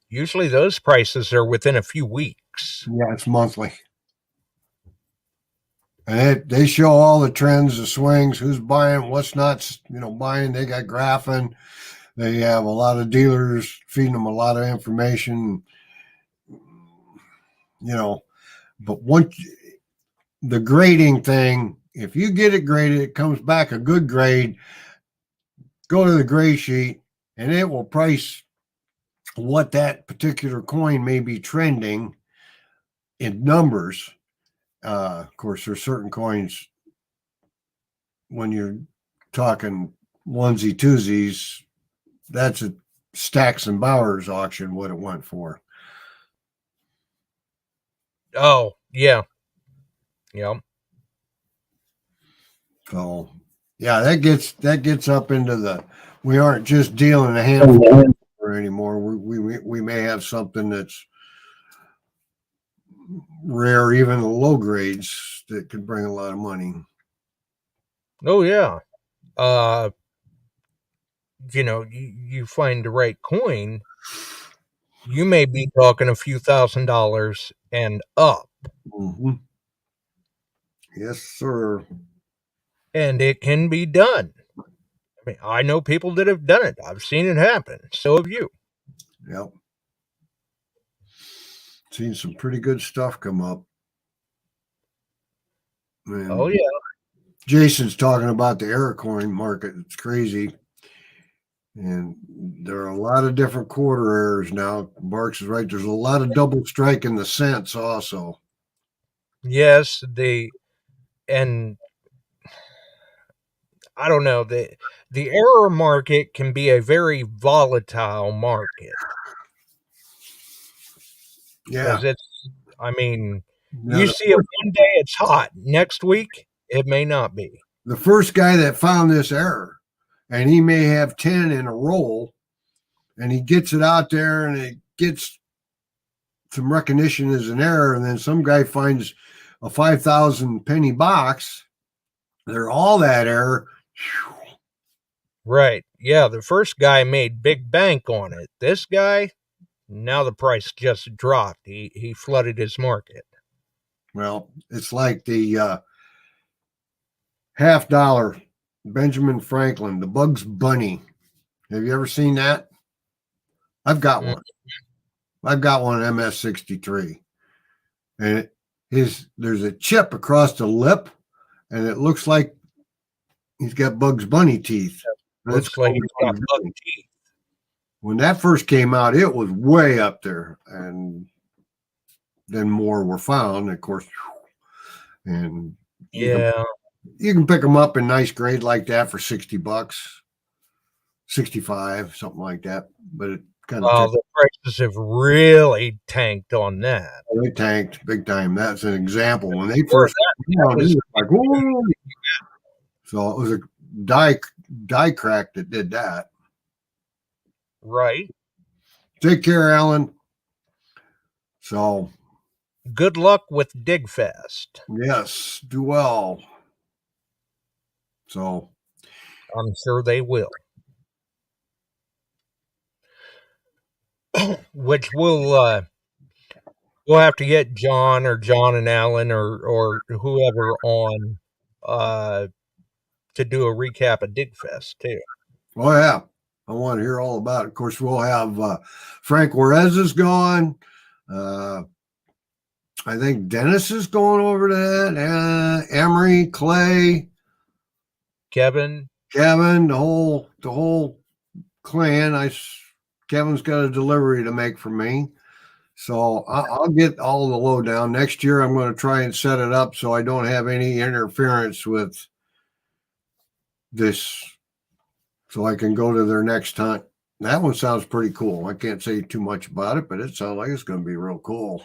usually those prices are within a few weeks. Yeah, it's monthly. And they show all the trends, the swings, who's buying, what's not, buying. They got graphing. They have a lot of dealers feeding them a lot of information, but once the grading thing, if you get it graded, it comes back a good grade, go to the gray sheet and it will price what that particular coin may be trending in numbers. Of course, there's certain coins when you're talking onesie twosies, that's a Stacks and Bowers auction, what it went for. Oh, yeah. Yeah. So yeah, that gets up into the, we aren't just dealing a handful anymore. We may have something that's rare, even the low grades, that could bring a lot of money. Oh, yeah. You find the right coin, you may be talking a few $1,000s and up. Mm-hmm. Yes, sir. And it can be done. I mean, I know people that have done it. I've seen it happen. So have you. Yep. Seen some pretty good stuff come up. And oh, yeah. Jason's talking about the error coin market. It's crazy. And there are a lot of different quarter errors now. Barks is right. There's a lot of double strike in the cents also. Yes, and I don't know, the error market can be a very volatile market. Yeah. Because I mean, Now, you see it one day it's hot. Next week, it may not be. the first guy that found this error, and he may have 10 in a roll, and he gets it out there and it gets some recognition as an error, and then some guy finds a 5,000 penny box. They're all that error. Right. Yeah, the first guy made big bank on it. This guy, now the price just dropped. He flooded his market. Well, it's like the $50 Benjamin Franklin, the Bugs Bunny. Have you ever seen that? I've got one. I've got one MS-63. And there's a chip across the lip, and it looks like he's got Bugs Bunny teeth. Looks like he's got bug teeth. When that first came out, it was way up there, and then more were found, of course. And yeah, you can pick them up in nice grade like that for $60, 65, something like that. But it kind of the prices have really tanked on that. they tanked big time. That's an example. When they first came out, it was like, whoa. So it was a die crack that did that. Right. Take care, Alan. So good luck with Digfest. Yes, do well. So I'm sure they will. Which we'll have to get John and Alan or whoever on to do a recap of Digfest too. Oh yeah, I want to hear all about it. Of course, we'll have Frank Juarez is gone. I think Dennis is going over to that. Emery, Clay, Kevin, the whole clan. Kevin's got a delivery to make for me, so I'll get all the lowdown. Next year, I'm going to try and set it up so I don't have any interference with this, so I can go to their next hunt. That one sounds pretty cool. I can't say too much about it, but it sounds like it's going to be real cool.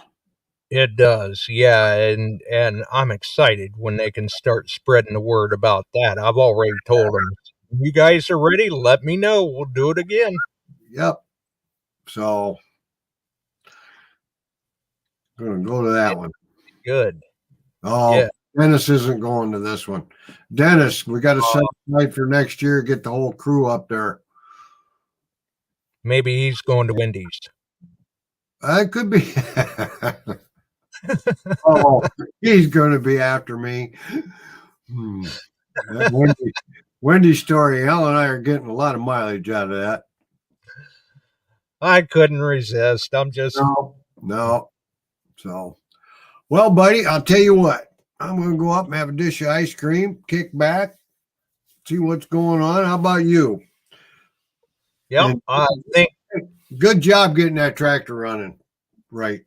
It does, yeah, and I'm excited when they can start spreading the word about that. I've already told them, you guys are ready, let me know. We'll do it again. Yep. So I'm going to go to that one. Good. Oh, yeah. Dennis isn't going to this one. Dennis, we got to set night for next year, get the whole crew up there. Maybe he's going to Wendy's. It could be. Oh, he's going to be after me. Wendy's story. Al and I are getting a lot of mileage out of that. I couldn't resist. I'm just no. So, well, buddy, I'll tell you what. I'm going to go up and have a dish of ice cream, kick back, see what's going on. How about you? Yep, I think. Good job getting that tractor running. Right.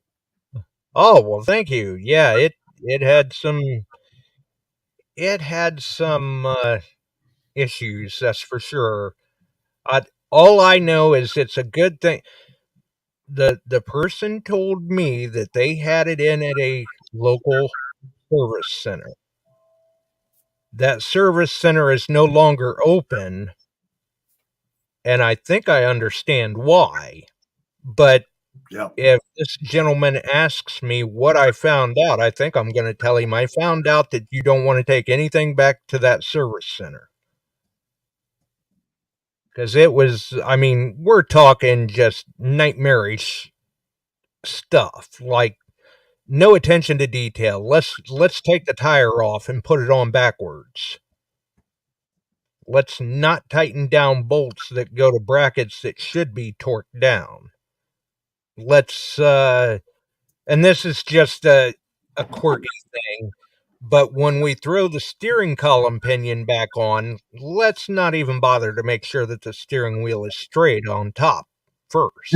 Oh, well, thank you. Yeah, it had some issues, that's for sure. All I know is it's a good thing. The person told me that they had it in at a local service center. That service center is no longer open, and I think I understand why. But Yep. if this gentleman asks me what I found out, I think I'm going to tell him I found out that you don't want to take anything back to that service center. Because it was, I mean, we're talking just nightmarish stuff, like no attention to detail. Let's take the tire off and put it on backwards. Let's not tighten down bolts that go to brackets that should be torqued down. Let's and this is just a quirky thing, but when we throw the steering column pinion back on, let's not even bother to make sure that the steering wheel is straight on top first.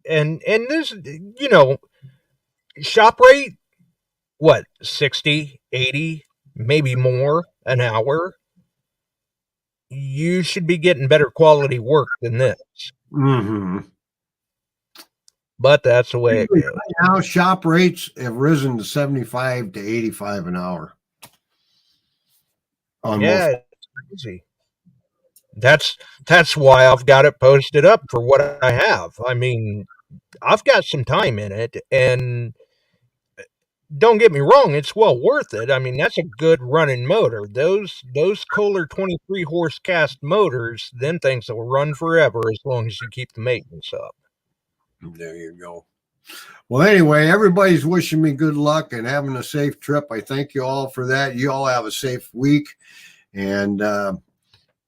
And this, you know, shop rate, what, 60, 80, maybe more an hour? You should be getting better quality work than this. Mm-hmm. But that's the way it goes. Now shop rates have risen to 75 to 85 an hour. Yeah, it's crazy. That's why I've got it posted up for what I have. I mean, I've got some time in it, and don't get me wrong, it's well worth it. I mean, that's a good running motor. Those Kohler 23 horse cast motors, them things will run forever as long as you keep the maintenance up. There you go. Well, anyway, everybody's wishing me good luck and having a safe trip. I thank you all for that. You all have a safe week, and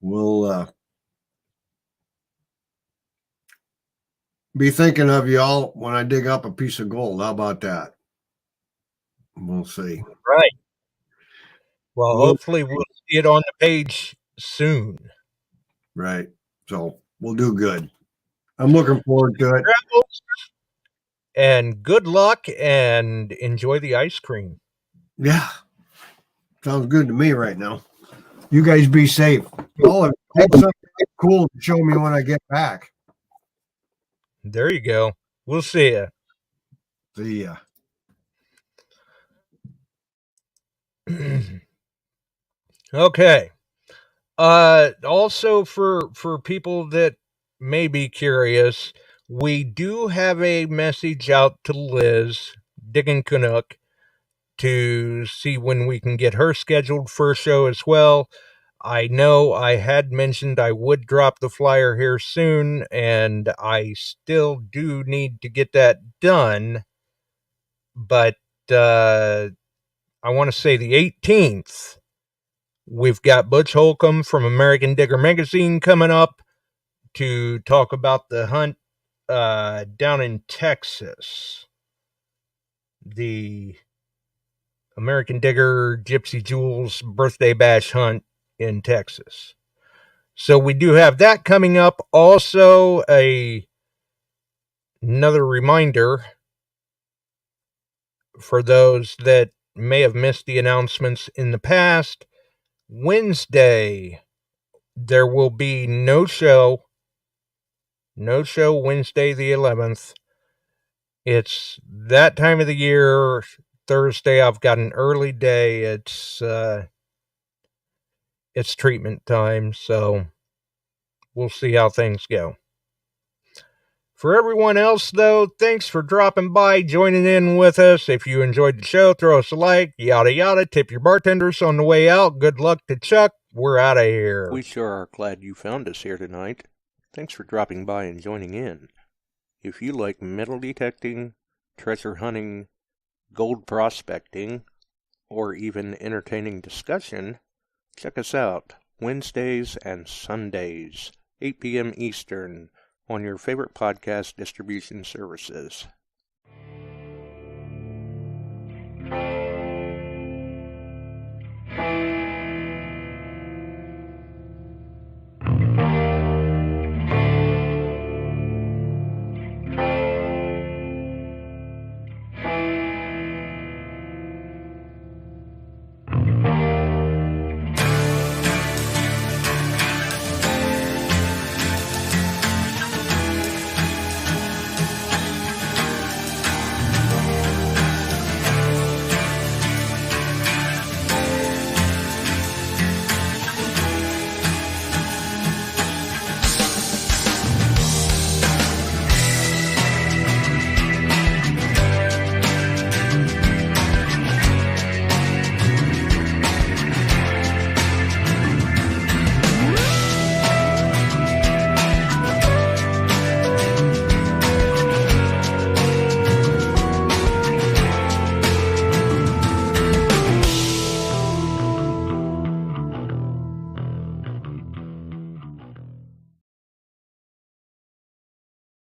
we'll be thinking of you all when I dig up a piece of gold. How about that? We'll see. Right. Well, hopefully we'll see it on the page soon. Right. So we'll do good. I'm looking forward to it. And good luck and enjoy the ice cream. Yeah. Sounds good to me right now. You guys be safe. Oh, take something cool to show me when I get back. There you go. We'll see ya. See ya. Okay. Also for people that may be curious, we do have a message out to Liz Diggin' Canuck to see when we can get her scheduled for a show as well. I know I had mentioned I would drop the flyer here soon, and I still do need to get that done. But I want to say the 18th, we've got Butch Holcomb from American Digger Magazine coming up to talk about the hunt down in Texas. The American Digger Gypsy Jules birthday bash hunt in Texas. So we do have that coming up. Also, another reminder for those that may have missed the announcements in the past. Wednesday, there will be no show. No show Wednesday the 11th. It's that time of the year. Thursday, I've got an early day. It's treatment time, so we'll see how things go. For everyone else, though, thanks for dropping by, joining in with us. If you enjoyed the show, throw us a like, yada yada. Tip your bartenders on the way out. Good luck to Chuck. We're out of here. We sure are glad you found us here tonight. Thanks for dropping by and joining in. If you like metal detecting, treasure hunting, gold prospecting, or even entertaining discussion, check us out Wednesdays and Sundays, 8 p.m. Eastern, on your favorite podcast distribution services.